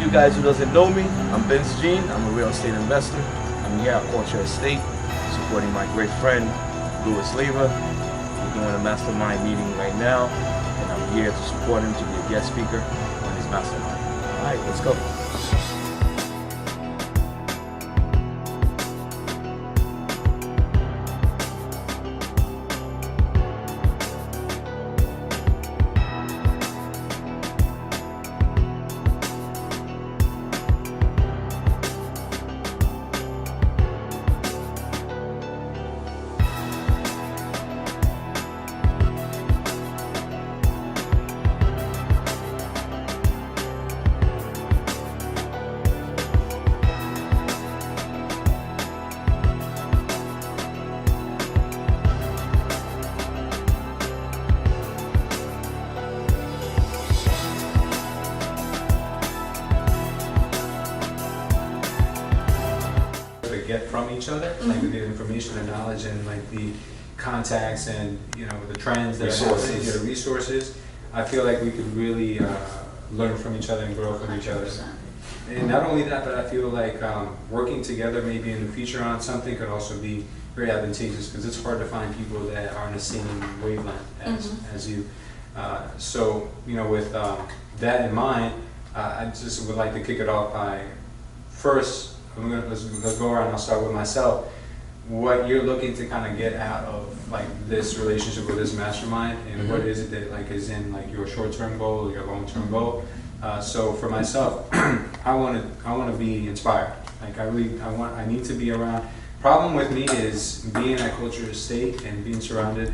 you guys who doesn't know me, I'm Benz. I'm a real estate investor. I'm here at Culture Estate, supporting my great friend, Louis Lever. We're doing a mastermind meeting right now, and I'm here to support him to be a guest speaker on his mastermind. All right, let's go. Get from each other, like we get information and knowledge and like the contacts and the trends that are happening, the resources. I feel like we could really learn from each other and grow from each other. And not only that, but I feel like working together maybe in the future on something could also be very advantageous because it's hard to find people that are in the same wavelength as you. So with that in mind, I just would like to kick it off by first. Let's go around. I'll start with myself. What you're looking to kind of get out of like this relationship with this mastermind, and what is it that like is in like your short-term goal, your long-term goal? So for myself, I want to be inspired. Like I need to be around. Problem with me is being at Culture Estate and being surrounded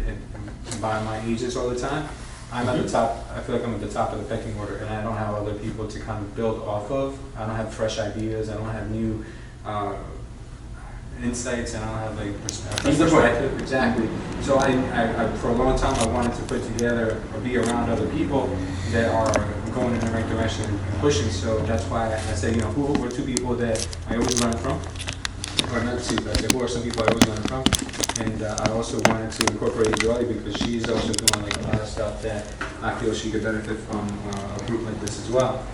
by my agents all the time. I'm at the top. I feel like I'm at the top of the pecking order, and I don't have other people to kind of build off of. I don't have fresh ideas. I don't have new insights, and I don't have like perspective. Exactly. So I for a long time I wanted to put together or be around other people that are going in the right direction and pushing. So that's why I said, who were two people that I always learn from, or not two, but there were some people I always learn from. And I also wanted to incorporate Joy because she's also doing like a lot of stuff that I feel she could benefit from a group like this as well.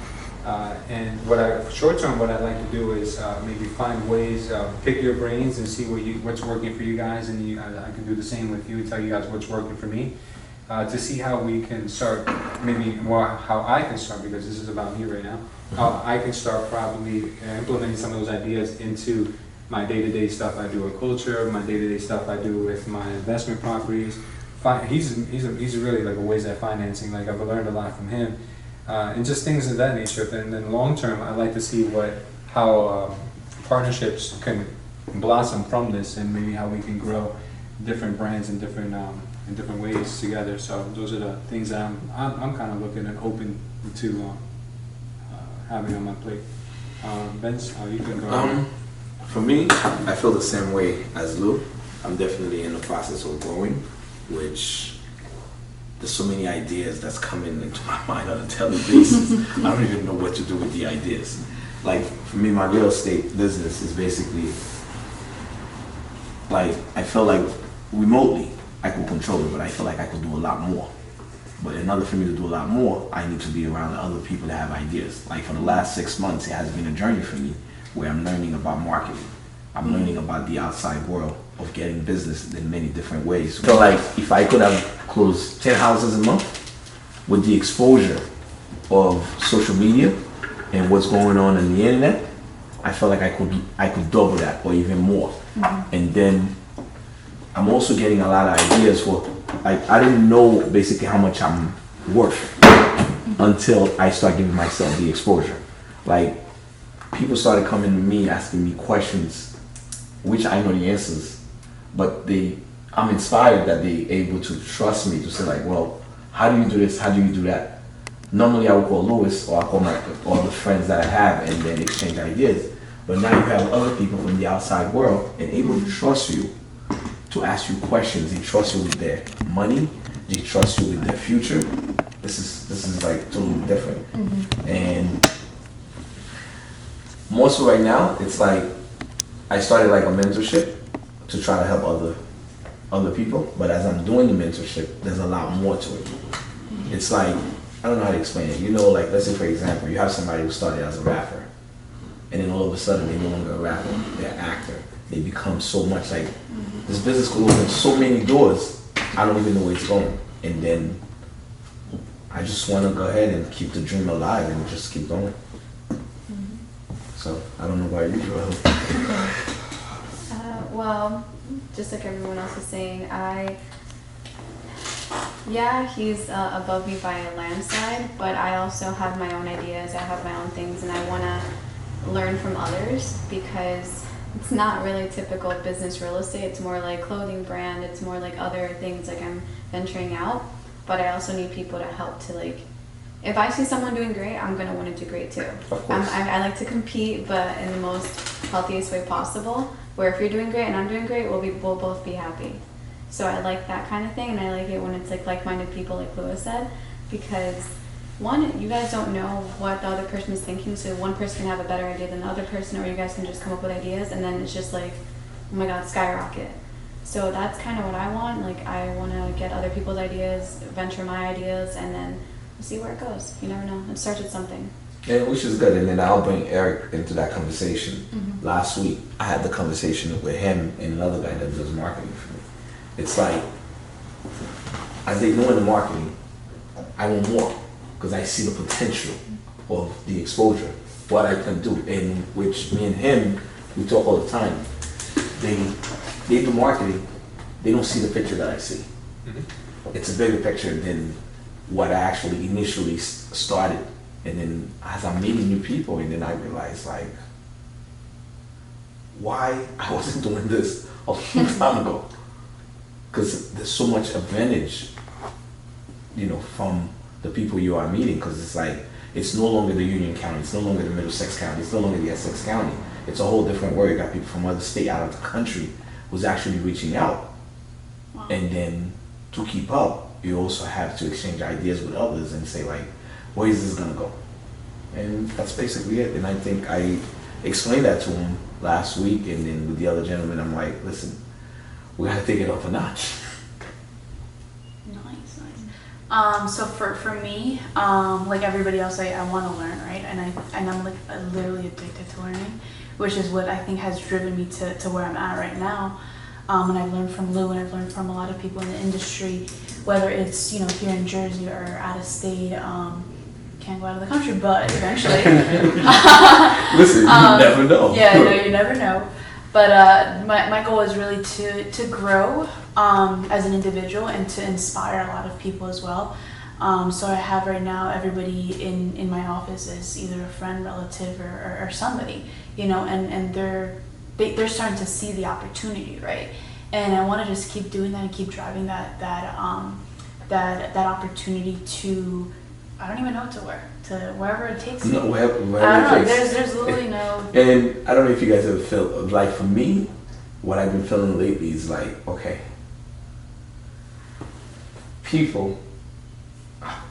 And short term, what I'd like to do is maybe find ways, pick your brains and see what's working for you guys, and I can do the same with you, tell you guys what's working for me, to see how we can start, maybe more how I can start, because this is about me right now, how I can start probably implementing some of those ideas into my day-to-day stuff I do with culture, my day-to-day stuff I do with my investment properties. He's really like a ways at financing. Like I've learned a lot from him, and just things of that nature. And then long term, I like to see how partnerships can blossom from this, and maybe how we can grow different brands in different ways together. So those are the things that I'm kind of looking and open to having on my plate. Benz, you can go. For me, I feel the same way as Lou. I'm definitely in the process of growing, which there's so many ideas that's coming into my mind on a daily basis. I don't even know what to do with the ideas. Like for me, my real estate business is basically like, I feel like remotely I could control it, but I feel like I could do a lot more. But in order for me to do a lot more, I need to be around other people that have ideas. Like for the last 6 months, it has been a journey for me, where I'm learning about marketing. I'm learning about the outside world of getting business in many different ways. So like if I could have closed 10 houses a month with the exposure of social media and what's going on the internet, I felt like I could double that or even more. And then I'm also getting a lot of ideas for, like, I didn't know basically how much I'm worth until I start giving myself the exposure. Like, people started coming to me asking me questions, which I know the answers, but I'm inspired that they're able to trust me to say like, well, how do you do this? How do you do that? Normally I would call Louis, or I call all the friends that I have, and then exchange ideas. But now you have other people from the outside world and able to trust you to ask you questions. They trust you with their money. They trust you with their future. This is like totally different. And more so right now, it's like I started like a mentorship to try to help other people. But as I'm doing the mentorship, there's a lot more to it. It's like I don't know how to explain it. You know, like let's say for example, you have somebody who started as a rapper, and then all of a sudden they're no longer a rapper, they're an actor. They become so much like this business could open so many doors. I don't even know where it's going, and then I just want to go ahead and keep the dream alive and just keep going. So I don't know why you do it. Well, just like everyone else is saying, yeah, he's above me by a landslide, but I also have my own ideas, I have my own things, and I want to learn from others because it's not really typical business real estate. It's more like clothing brand, it's more like other things like I'm venturing out, but I also need people to help to like, if I see someone doing great, I'm going to want to do great too. Of course. I like to compete, but in the most healthiest way possible, where if you're doing great and I'm doing great, we'll both be happy. So I like that kind of thing, and I like it when it's like like-minded people, like Louis said, because one, you guys don't know what the other person is thinking, so one person can have a better idea than the other person, or you guys can just come up with ideas, and then it's just like, oh my god, skyrocket. So that's kind of what I want. Like, I want to get other people's ideas, venture my ideas, and then we'll see where it goes. You never know. It starts with something. Yeah, which is good, and then I'll bring Eric into that conversation. Last week, I had the conversation with him and another guy that does marketing for me. It's like, as they know in the marketing, I want more because I see the potential of the exposure, what I can do, and which me and him, we talk all the time. They do marketing, they don't see the picture that I see. It's a bigger picture than what I actually initially started. And then as I'm meeting new people, and then I realize like, why I wasn't doing this a long time ago. Because there's so much advantage, you know, from the people you are meeting. Because it's like, it's no longer the Union County, it's no longer the Middlesex County, it's no longer the Essex County. It's a whole different world. You got people from other states out of the country who's actually reaching out. Wow. And then to keep up, you also have to exchange ideas with others and say like, where is this gonna go? And that's basically it. And I think I explained that to him last week, and then with the other gentleman, I'm like, listen, we gotta take it up a notch. Nice. So for me, like everybody else, I want to learn, right? And I'm like literally addicted to learning, which is what I think has driven me to where I'm at right now. And I've learned from Lou, and I've learned from a lot of people in the industry, whether it's, you know, here in Jersey or out of state. Can't go out of the country, but eventually. Listen, you never know. Yeah, no, you never know. But my goal is really to grow as an individual and to inspire a lot of people as well. So I have right now everybody in my office is either a friend, relative, or somebody, you know, and they're starting to see the opportunity, right? And I want to just keep doing that and keep driving that opportunity to, I don't even know what to wear, to wherever it takes me. No, wherever I don't know. it takes. There's literally no. And I don't know if you guys ever feel like, for me, what I've been feeling lately is like, okay, people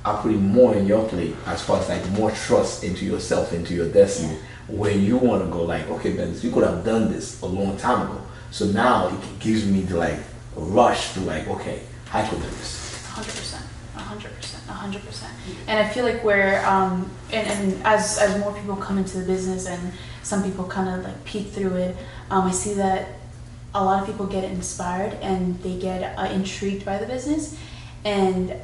are putting more in your plate as far as like more trust into yourself, into your destiny, where you want to go like, okay, Benz, you could have done this a long time ago. So now it gives me the like rush to like, okay, I could do this. 100%. 100%. And I feel like we're, and as more people come into the business and some people kind of like peek through it, I see that a lot of people get inspired and they get intrigued by the business. And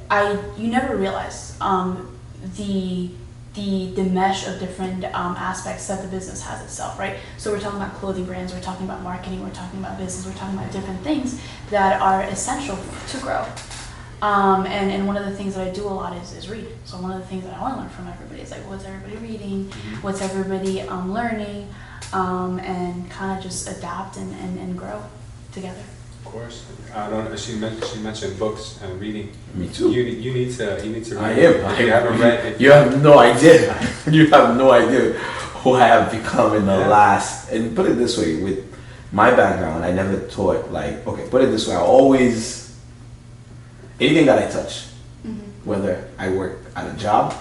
you never realize the mesh of different aspects that the business has itself, right? So we're talking about clothing brands, we're talking about marketing, we're talking about business, we're talking about different things that are essential to grow. And one of the things that I do a lot is read. So one of the things that I want to learn from everybody is like, what's everybody reading? What's everybody learning? And kind of just adapt and grow together. Of course. I don't. She mentioned books and reading. Me too. You need to read. I am. If you haven't read. You have no idea. You have no idea who I have become in the last. And put it this way, with my background, I never taught like. Okay, put it this way. I always. Anything that I touch, whether I work at a job,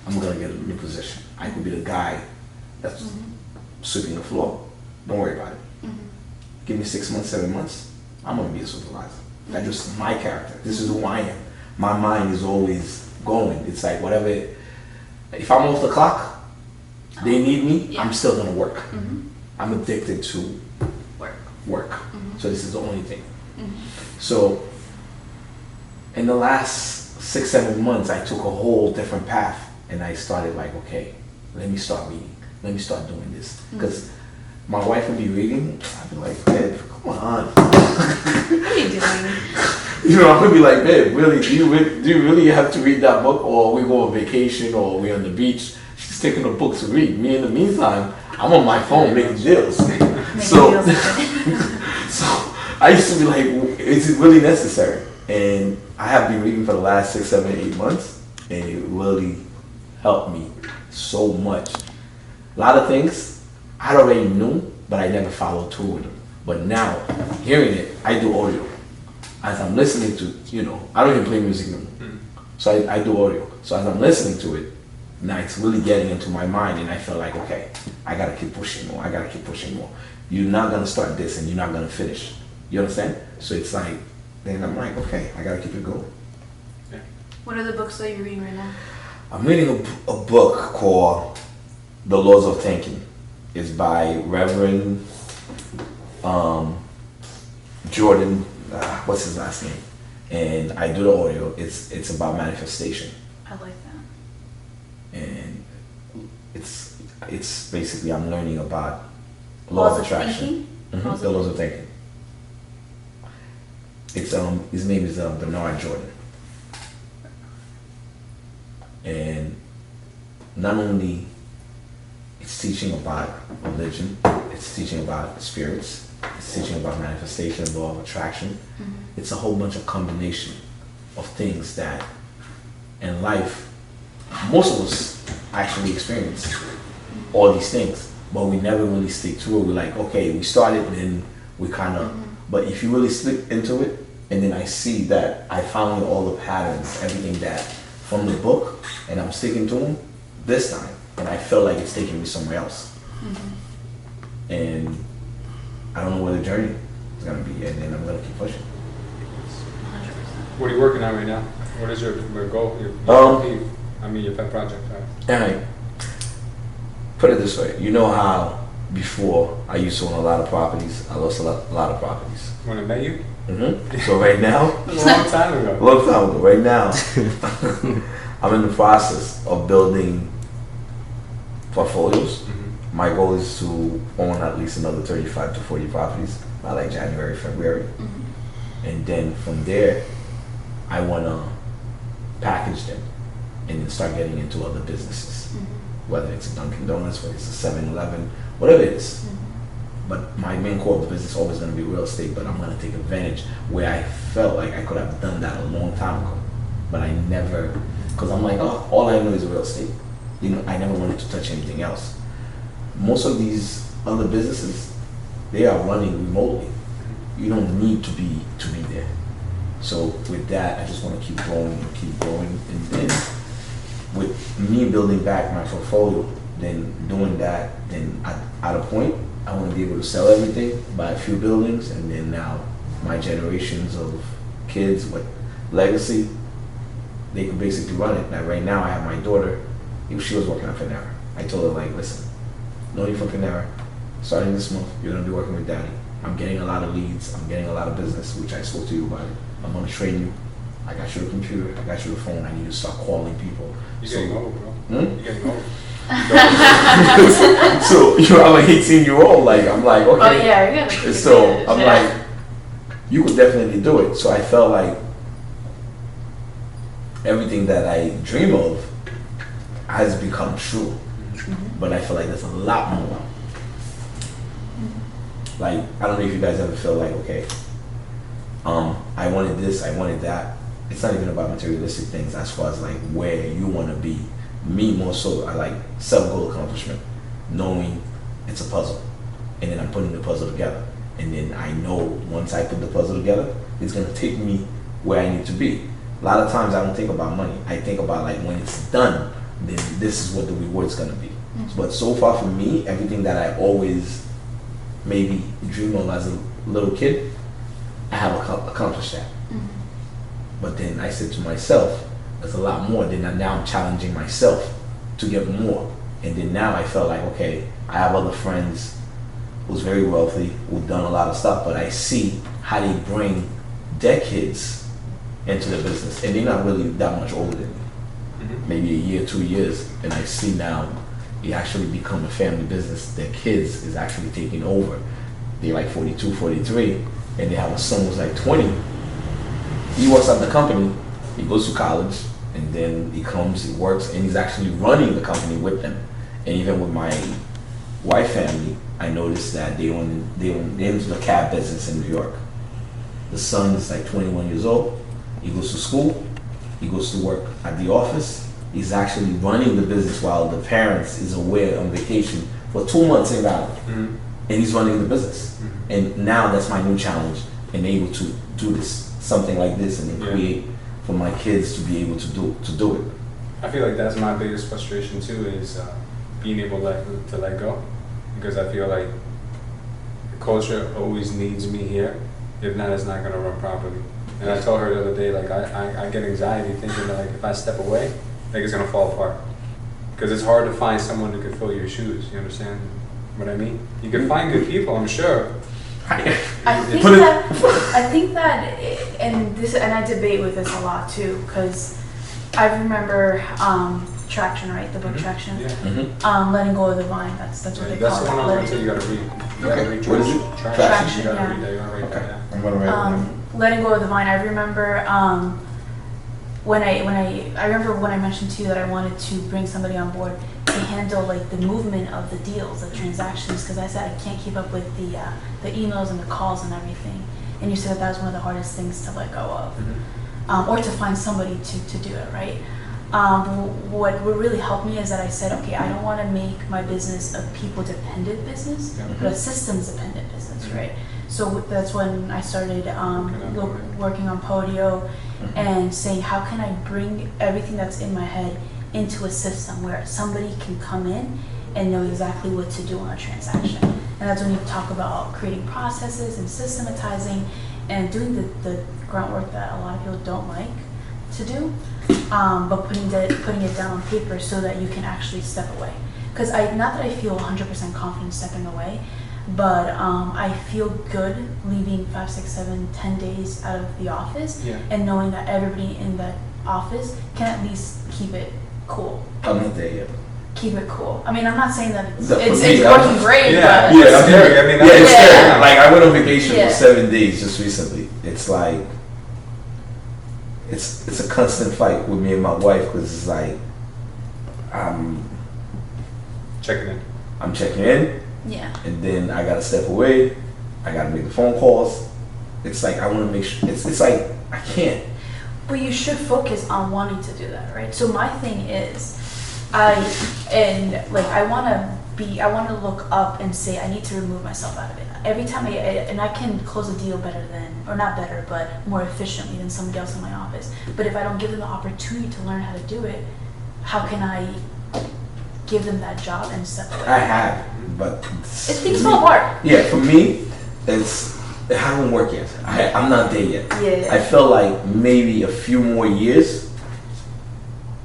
I'm gonna get a new position. I could be the guy that's sweeping the floor. Don't worry about it. Give me 6 months, 7 months, I'm gonna be a supervisor. That's just my character. This is who I am. My mind is always going. It's like whatever. If I'm off the clock, they need me. Yeah. I'm still gonna work. Mhm. I'm addicted to work. Mhm. So this is the only thing. Mhm. So in the last 6-7 months, I took a whole different path, and I started like, okay, let me start reading. Let me start doing this because my wife would be reading. I'd be like, babe, come on. What are you doing? You know, I would be like, babe, really, do you really have to read that book, or we go on vacation, or we on the beach? She's taking a book to read. Me, in the meantime, I'm on my phone making deals. So, so I used to be like, is it really necessary? And I have been reading for the last 6, 7, 8 months, and it really helped me so much. A lot of things I already knew, but I never followed through with them. But now, hearing it, I do audio. As I'm listening to, you know, I don't even play music anymore. So I do audio. So as I'm listening to it, now it's really getting into my mind, and I feel like, okay, I gotta keep pushing more. I gotta keep pushing more. You're not gonna start this, and you're not gonna finish. You understand? So it's like, then I'm like, okay, I gotta keep it going. What are the books that you're reading right now? I'm reading a book called The Laws of Thinking. It's by Reverend Jordan, what's his last name? And I do the audio. It's about manifestation, I like that. and it's basically I'm learning about Laws law of of attraction. thinking? The laws of thinking. It's his name is Bernard Jordan, and not only it's teaching about religion, it's teaching about spirits, it's teaching about manifestation, law of attraction. It's a whole bunch of combination of things that in life most of us actually experience all these things, but we never really stick to it. We're like, okay, we started, then we kind of, but if you really slip into it, and then I see that I found all the patterns, everything that from the book, and I'm sticking to them this time, and I feel like it's taking me somewhere else. And I don't know where the journey is gonna be, and then I'm gonna keep pushing. 100%. What are you working on right now? What is your goal? Your peeve? I mean, your pet project, right? And I put it this way, you know how before I used to own a lot of properties, I lost a lot of properties. When I met you? So right now, That was a long time ago. a long time ago, right now, I'm in the process of building portfolios. My goal is to own at least another 35 to 40 properties by like January, February. And then from there, I want to package them and then start getting into other businesses. Whether it's a Dunkin' Donuts, whether it's a 7-Eleven, whatever it is. But my main core of the business is always going to be real estate, but I'm going to take advantage where I felt like I could have done that a long time ago. But I never, because I'm like, oh, all I know is real estate. You know, I never wanted to touch anything else. Most of these other businesses, they are running remotely. You don't need to be there. So with that, I just want to keep growing and keep growing. And then with me building back my portfolio, then doing that, then at a point, I want to be able to sell everything, buy a few buildings, and then now my generations of kids with legacy, they can basically run it. Now right now I have my daughter, she was working at Panera. I told her like, listen, no need for Panera. Starting this month, you're gonna be working with Daddy. I'm getting a lot of leads, I'm getting a lot of business, which I spoke to you about it. I'm gonna train you. I got you the computer, I got you the phone, I need you to start calling people. You're getting old, bro. Hmm? You're getting old. So, you know, I'm an 18-year-old, like, I'm like, okay. Oh yeah, you're gonna keep So, it, I'm yeah. like, you could definitely do it. So I felt like everything that I dream of has become true. But I feel like there's a lot more. Like, I don't know if you guys ever feel like, okay, I wanted this, I wanted that. It's not even about materialistic things as far as like where you want to be. Me more so, I like self-goal accomplishment, knowing it's a puzzle, and then I'm putting the puzzle together, and then I know once I put the puzzle together, it's gonna take me where I need to be. A lot of times I don't think about money. I think about like when it's done, then this is what the reward's gonna be. But so far for me, everything that I always maybe dream of as a little kid, I have accomplished that. But then I said to myself, there's a lot more. Then now I'm challenging myself to get more. And then now I felt like, okay, I have other friends who's very wealthy, who've done a lot of stuff, but I see how they bring their kids into the business. And they're not really that much older than me. Maybe a year, 2 years. And I see now it actually become a family business. Their kids is actually taking over. They're like 42, 43, and they have a son who's like 20. He works at the company, he goes to college, and then he comes, he works, and he's actually running the company with them. And even with my wife family, I noticed that they own the cab business in New York. The son is like 21 years old. He goes to school. He goes to work at the office. He's actually running the business while the parents is away on vacation for 2 months in Ghana. And he's running the business. And now that's my new challenge, and able to do this, something like this, and then create for my kids to be able to do it. I feel like that's my biggest frustration too, is being able to let go, because I feel like the culture always needs me here. If not, it's not going to run properly. And I told her the other day, like I get anxiety thinking that like if I step away, like it's going to fall apart, because it's hard to find someone who can fill your shoes. You understand what I mean? You can find good people, I'm sure. I think that, and I debate with this a lot too, because I remember Traction, right? The book Traction. Yeah. Letting go of the vine. That's what they That's call the it. one I'm going to tell you. You got to read. You got to read. What is it? Traction. You got to Yeah. read that. You got to write that down. I'm gonna write it down. Letting go of the vine. I remember when I mentioned to you that I wanted to bring somebody on board to handle like the movement of the deals, the transactions, because I said I can't keep up with the emails and the calls and everything. And you said that was one of the hardest things to let go of, or to find somebody to do it, right? What really helped me is that I said, okay, I don't want to make my business a people-dependent business, but a systems-dependent business, right? So that's when I started working on Podio and saying, how can I bring everything that's in my head into a system where somebody can come in and know exactly what to do on a transaction. And that's when you talk about creating processes and systematizing and doing the groundwork that a lot of people don't like to do, but putting it down on paper so that you can actually step away. Because not that I feel 100% confident stepping away, but I feel good leaving 5, 6, 7, 10 days out of the office and knowing that everybody in that office can at least keep it cool. I'm not there yet. Keep it cool. I mean, I'm not saying that it's me, working great, but it's scary. I mean, it's Yeah. scary. Like I went on vacation for 7 days just recently. It's like it's a constant fight with me and my wife, because it's like I'm checking in, yeah. and then I gotta step away. I gotta make the phone calls. It's like I want to make sure. It's like I can't. But you should focus on wanting to do that, right? So my thing is, I want to look up and say I need to remove myself out of it. Every time I can close a deal better than, or not better, but more efficiently than somebody else in my office. But if I don't give them the opportunity to learn how to do it, how can I give them that job and step away? I have, but Things fall apart. Yeah, for me, it hasn't worked yet. I'm not there yet. Yeah. I feel like maybe a few more years,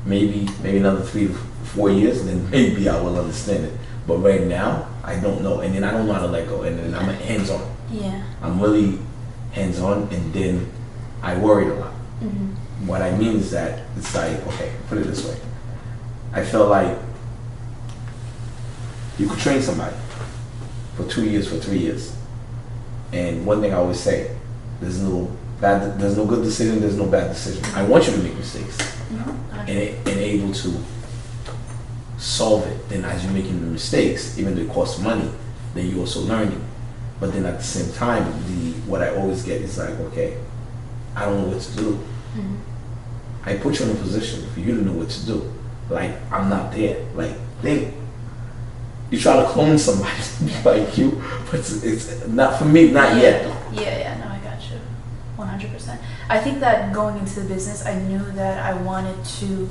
maybe another 3 to 4 years, and then maybe I will understand it. But right now, I don't know, and then I don't know how to let go, and then I'm hands-on. Yeah. I'm really hands-on, and then I worry a lot. Mm-hmm. What I mean is that it's like, okay, put it this way. I feel like you could train somebody for 2 years, for 3 years. And one thing I always say, there's no good decision, there's no bad decision. I want you to make mistakes and able to solve it. Then as you're making the mistakes, even though it costs money, then you're also learning. But then at the same time, what I always get is like, okay, I don't know what to do. Mm-hmm. I put you in a position for you to know what to do. Like, I'm not there. Like, you try to clone somebody to be like you, but it's not for me, not yet. Yeah, no, I got you. 100%. I think that going into the business, I knew that I wanted to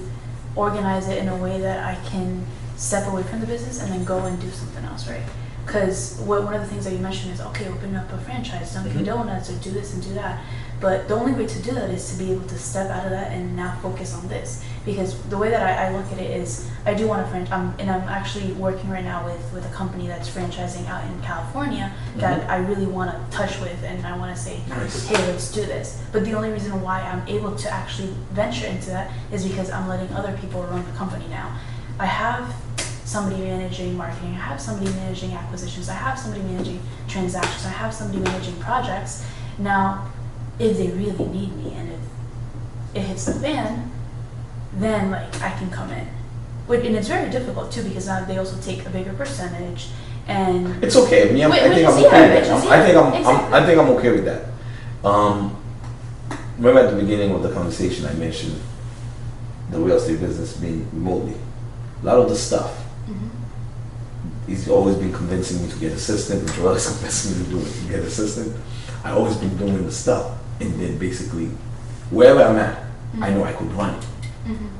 organize it in a way that I can step away from the business and then go and do something else, right? Because one of the things that you mentioned is, okay, open up a franchise, Dunkin' Donuts, or do this and do that. But the only way to do that is to be able to step out of that and now focus on this. Because the way that I look at it is, I do want to and I'm actually working right now with a company that's franchising out in California that I really want to touch with, and I want to say, Nice. hey, let's do this. But the only reason why I'm able to actually venture into that is because I'm letting other people run the company now. I have somebody managing marketing, I have somebody managing acquisitions, I have somebody managing transactions, I have somebody managing projects. Now, if they really need me and if it hits the fan, then like I can come in. And it's very difficult too, because now they also take a bigger percentage, and It's okay. I think I'm okay with that. I think I'm okay with that. Remember at the beginning of the conversation, I mentioned the real estate business being remotely. A lot of the stuff, he's always been convincing me to get assistant, and Joel is convincing me to do it, to get assistant. I've always been doing the stuff, and then basically, wherever I'm at, I know I could run it.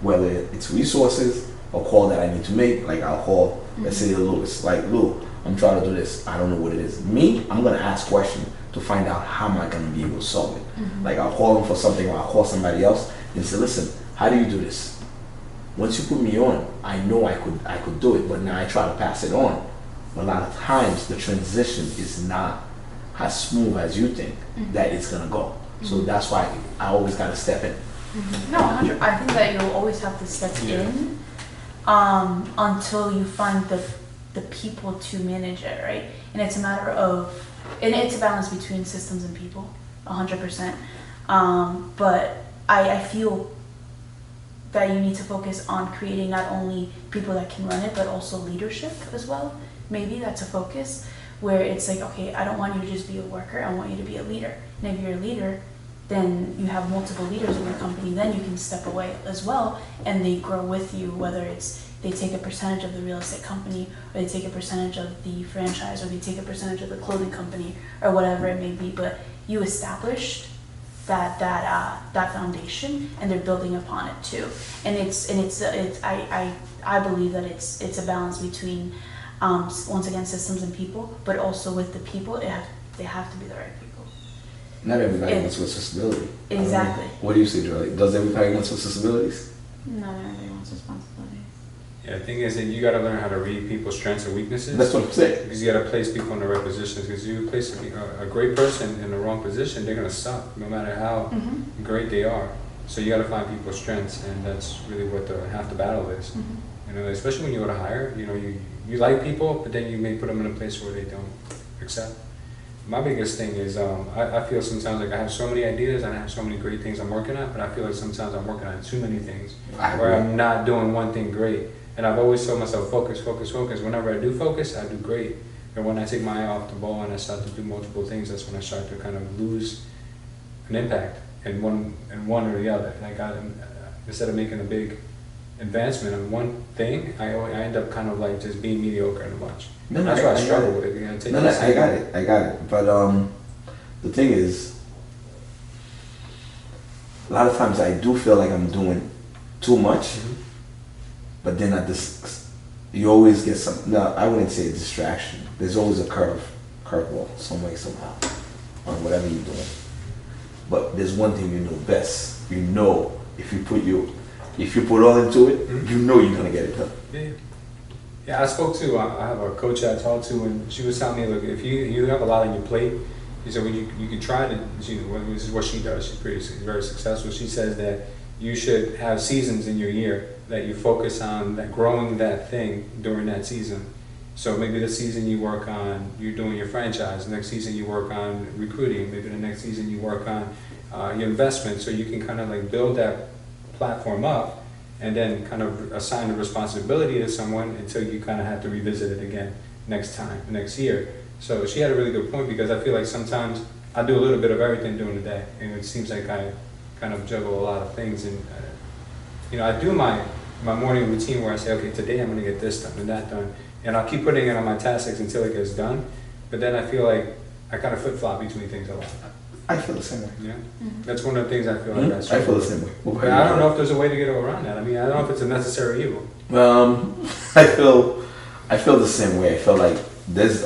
Whether it's resources or call that I need to make, like I'll call, let's say Lewis, like, Lou, I'm trying to do this, I don't know what it is. Me, I'm gonna ask questions to find out how am I gonna be able to solve it. Like I'll call him for something, or I'll call somebody else and say, listen, how do you do this? Once you put me on, I know I could do it, but now I try to pass it on. But a lot of times the transition is not as smooth as you think that it's gonna go. So that's why I always gotta step in. No, 100. I think that you'll always have to step in until you find the people to manage it, right? And it's a matter of, and it's a balance between systems and people, 100%. But I feel that you need to focus on creating not only people that can run it, but also leadership as well. Maybe that's a focus where it's like, okay, I don't want you to just be a worker, I want you to be a leader. And if you're a leader, then you have multiple leaders in your company, then you can step away as well, and they grow with you, whether it's they take a percentage of the real estate company, or they take a percentage of the franchise, or they take a percentage of the clothing company, or whatever it may be. But you established that foundation, and they're building upon it too. And I believe that it's a balance between once again systems and people, but also with the people, they have to be the right people. Not everybody wants responsibility. Exactly. What do you say, Jolie? Does everybody want responsibilities? No, everybody wants responsibility. Yeah, the thing is that you got to learn how to read people's strengths and weaknesses. That's what I'm saying. Because you got to place people in the right positions. Because you place a great person in the wrong position, they're gonna suck, no matter how great they are. So you got to find people's strengths, and that's really what half the battle is. You know, especially when you go to hire. You know, you like people, but then you may put them in a place where they don't accept. My biggest thing is I feel sometimes like I have so many ideas and I have so many great things I'm working on, but I feel like sometimes I'm working on too many things where I'm not doing one thing great. And I've always told myself, focus, focus, focus. Whenever I do focus, I do great. And when I take my eye off the ball and I start to do multiple things, that's when I start to kind of lose an impact in one or the other. Like instead of making a big advancement on one thing, I end up kind of like just being mediocre in a bunch. That's why I struggle with it. You know, I got it. But the thing is, a lot of times I do feel like I'm doing too much, but then you always get some. No, I wouldn't say a distraction. There's always a curveball, some way, somehow, on whatever you're doing. But there's one thing you know best. You know if you put all into it, you know you're gonna get it done. Yeah, I spoke to, I have a coach I talked to, and she was telling me, look, if you have a lot on your plate, she said, well, you can try to, this is what she does, she's very successful. She says that you should have seasons in your year that you focus on that growing that thing during that season. So maybe the season you work on, you're doing your franchise, the next season you work on recruiting, maybe the next season you work on your investment, so you can kind of like build that platform up and then kind of assign the responsibility to someone until you kind of have to revisit it again next year. So she had a really good point, because I feel like sometimes I do a little bit of everything during the day, and it seems like I kind of juggle a lot of things. And you know, I do my morning routine where I say, okay, today I'm going to get this done and that done, and I'll keep putting it on my task list until it gets done. But then I feel like I kind of flip-flop between things a lot. I feel the same way. Yeah, that's one of the things I feel like I struggle I feel the with. same way. But I don't know if there's a way to get around that. I mean, I don't know if it's a necessary evil. I feel the same way. I feel like This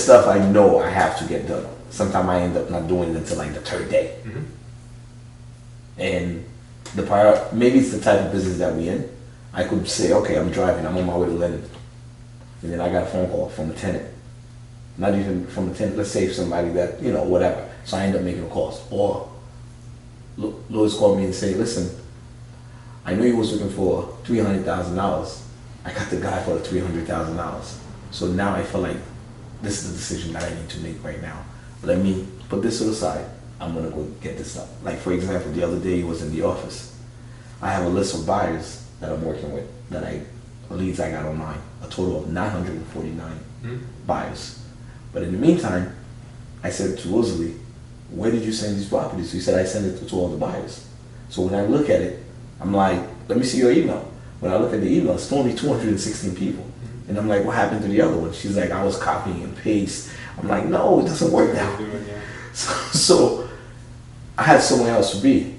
stuff I know I have to get done. Sometimes I end up not doing it until like the third day. Mhm. And maybe it's the type of business that we in. I could say, okay, I'm driving, I'm on my way to Lennon. And then I got a phone call from a tenant. Not even from a tenant, let's say somebody that, whatever. So I end up making calls. Or Louis called me and say, listen, I know you was looking for $300,000. I got the guy for the $300,000. So now I feel like this is the decision that I need to make right now. Let me put this to the side. I'm gonna go get this up. Like for example, the other day he was in the office. I have a list of buyers that I'm working with, leads I got online. A total of 949 buyers. But in the meantime, I said to Rosalie, where did you send these properties? He said, I sent it to all the buyers. So when I look at it, I'm like, let me see your email. When I look at the email, it's only 216 people. And I'm like, what happened to the other one? She's like, I was copying and paste. I'm like, no, it doesn't work that way. So I had somewhere else to be.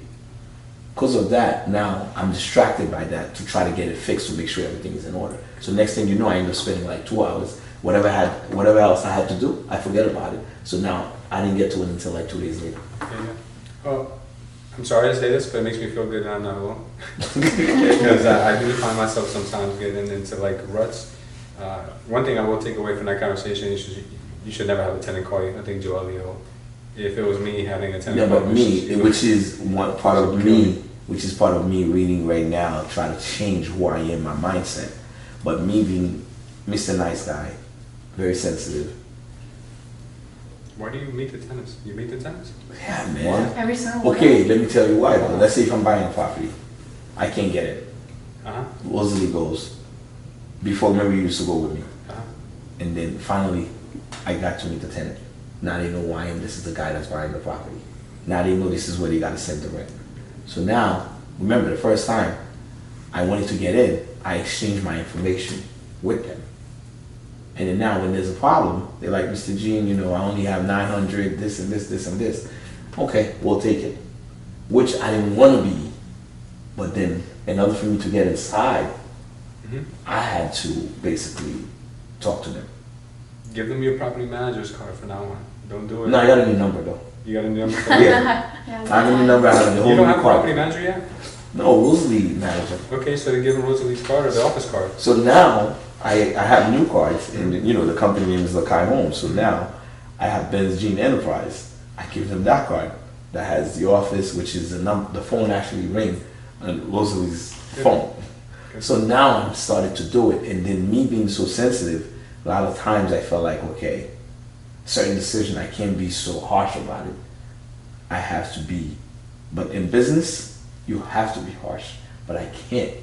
Because of that, now I'm distracted by that to try to get it fixed to make sure everything is in order. So next thing you know, I end up spending like 2 hours. Whatever else I had to do, I forget about it. So now I didn't get to it until like 2 days later. Yeah. Oh, I'm sorry to say this, but it makes me feel good that I'm not alone. Because I do find myself sometimes getting into like ruts. One thing I will take away from that conversation is you should never have a tenant call you. I think Joelio, if it was me having a tenant call which is part of me reading right now, trying to change who I am, my mindset. But me being Mr. Nice Guy, very sensitive. Why do you meet the tenants? You meet the tenants? Yeah, man. Every single one. Okay, let me tell you why. Though. Let's say if I'm buying a property, I can't get it. Uh-huh. Rosalie goes. Before, remember you used to go with me. Uh-huh. And then finally, I got to meet the tenant. Now they know who I am. This is the guy that's buying the property. Now they know this is where they got to send the rent. So now, remember the first time I wanted to get in, I exchanged my information with them. And then now when there's a problem, they're like, Mr. Gene, I only have 900, this and this, this and this. Okay, we'll take it. Which I didn't want to be. But then, in order for me to get inside, I had to basically talk to them. Give them your property manager's card from now on. Don't do it. No, I got a new number though. You got a new number? Yeah. I got a new number, I have the whole You don't new have a card. property manager yet? No, Rosalie manager. Okay, so they give them Rosalie's card or the office card. So now I have new cards, and the company name is Lakai Home. So now I have Benz Gene Enterprise. I give them that card that has the office, which is the phone actually ring on Rosalie's phone. Good. So now I'm starting to do it, and then me being so sensitive, a lot of times I felt like, okay, certain decision I can't be so harsh about it. I have to be, but in business you have to be harsh, but I can't,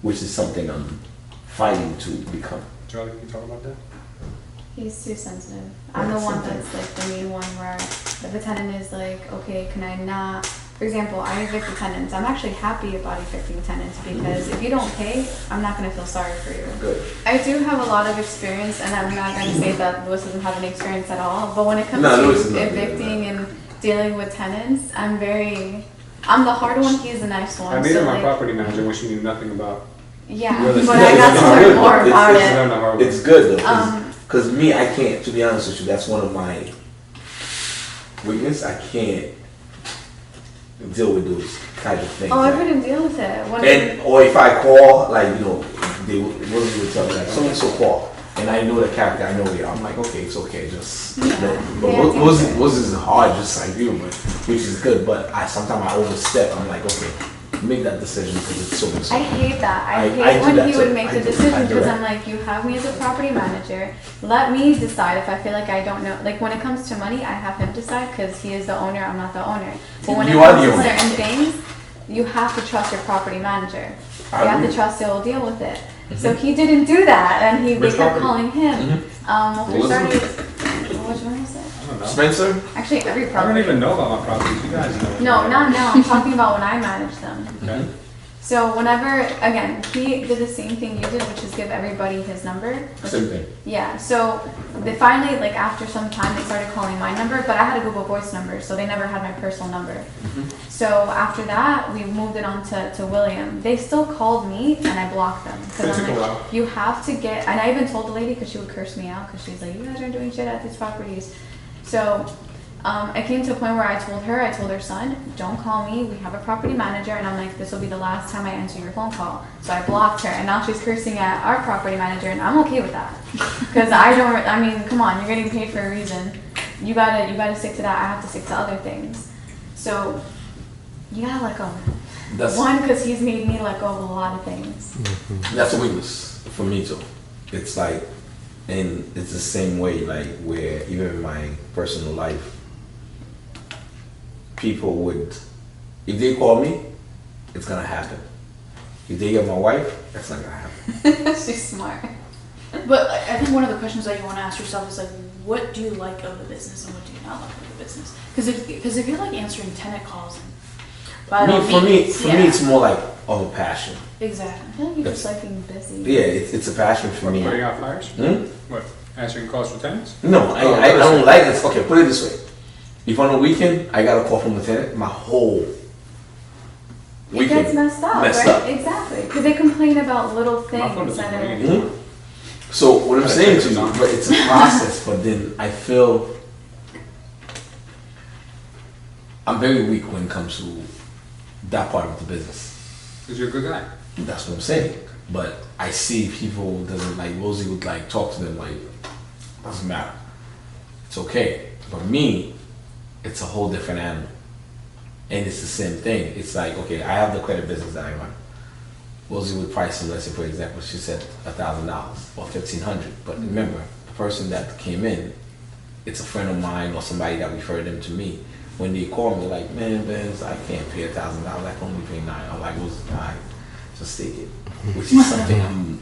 which is something I'm fighting to become. Charlie, can you talk about that? He's too sensitive. I'm the one that's like the mean one where if the tenant is like, okay, can I not, for example, I evict the tenants. I'm actually happy about evicting tenants because if you don't pay, I'm not going to feel sorry for you. Good. I do have a lot of experience, and I'm not going to say that Louis doesn't have any experience at all, but when it comes to evicting and dealing with tenants, I'm the hard one, he's the nice one. I made so him my like, property manager when she knew nothing about. Yeah, Really? but I got to learn more about It's it. learn the hard way. It's good though, because me, I can't, to be honest with you, that's one of my weakness. I can't deal with those type of things. Oh, I like- couldn't deal with it. or if I call, like, they would tell me like, so and so call, and I know the character, I know they are. I'm like, okay, it's okay, just. Yeah. But Yeah, was is hard, just like you, but which is good. But sometimes I overstep. I'm like, okay, make that decision because it's so. I hate that. I I hate do when that he too. would make I the do decision because that. I'm like, you have me as a property manager. Let me decide if I feel like I don't know. Like when it comes to money, I have him decide because he is the owner. I'm not the owner. But when You it are comes the to owner. certain things, you have to trust your property manager. I You have agree. to trust he'll deal with it. So he didn't do that, and they Which kept property? calling him. What We was started. it? Which one is it? I don't know. Spencer. Actually, every I property. don't even know about my properties. You guys know. No, not now. I'm talking about when I manage them. Okay. So whenever, again, he did the same thing you did, which is give everybody his number. Same thing. Yeah, so they finally, like after some time, they started calling my number, but I had a Google Voice number, so they never had my personal number. Mm-hmm. So after that, we moved it on to William. They still called me, and I blocked them. That Because took I'm a like, while. you have to get, and I even told the lady, because she would curse me out, because she's like, you guys aren't doing shit at these properties. So I came to a point where I told her son, don't call me, we have a property manager, and I'm like, this will be the last time I answer your phone call. So I blocked her, and now she's cursing at our property manager, and I'm okay with that. Because I mean, come on, you're getting paid for a reason. You gotta stick to that, I have to stick to other things. So, you gotta let go. One, because he's made me let go of a lot of things. That's a weakness for me too. It's like, and it's the same way, like where even in my personal life, people would, if they call me, it's gonna happen. If they get my wife, that's not gonna happen. She's smart. But I think one of the questions that you want to ask yourself is like, what do you like of the business and what do you not like of the business? Because if you're like answering tenant calls, and by all For means, me, it's more like of a passion. exactly. I feel like you just like being busy. Yeah, it's a passion for me. Putting out fires? Hmm? What? Answering calls for tenants? No, I don't like it. Okay, put it this way. If on a weekend I got a call from a tenant, my whole It weekend gets messed up, messed right? up. Exactly. Because they complain about little My phone things doesn't that ring are. anymore. So what I'm But saying it's to you, on. but it's a process. But then I feel I'm very weak when it comes to that part of the business. Because you're a good guy. That's what I'm saying. But I see people doesn't like Rosie would like talk to them like doesn't matter. It's okay. For me, it's a whole different animal. And it's the same thing. It's like, okay, I have the credit business that I run. Rosie would price them, let's say for example, she said $1,000 or $1,500. But remember, the person that came in, it's a friend of mine or somebody that referred them to me. When they call me, they're like, man, Benz, I can't pay $1,000. I can only pay $9. I'm like, Rosie, just take it. Which is something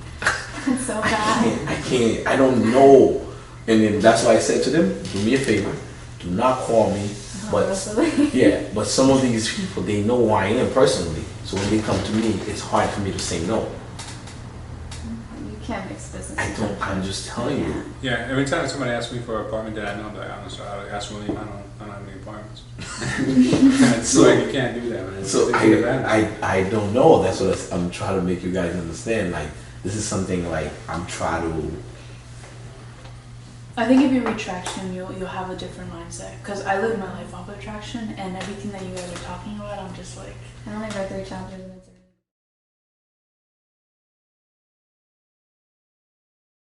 It's so bad. I don't know. And then that's why I said to them, do me a favor, do not call me. But yeah, but some of these people, they know who I am personally. So when they come to me, it's hard for me to say no. You can't mix business. I don't, I'm just telling you. Yeah, every time somebody asks me for an apartment that I know, I'm like, I'm sorry, I ask William, I don't have any apartments. It's So- like, you can't do that, man. So Take advantage. I don't know. That's what I'm trying to make you guys understand. Like, this is something like I'm trying to. I think if you read traction, you'll have a different mindset. Because I live my life off of traction, and everything that you guys are talking about, I'm just like, I only read 3 chapters and it's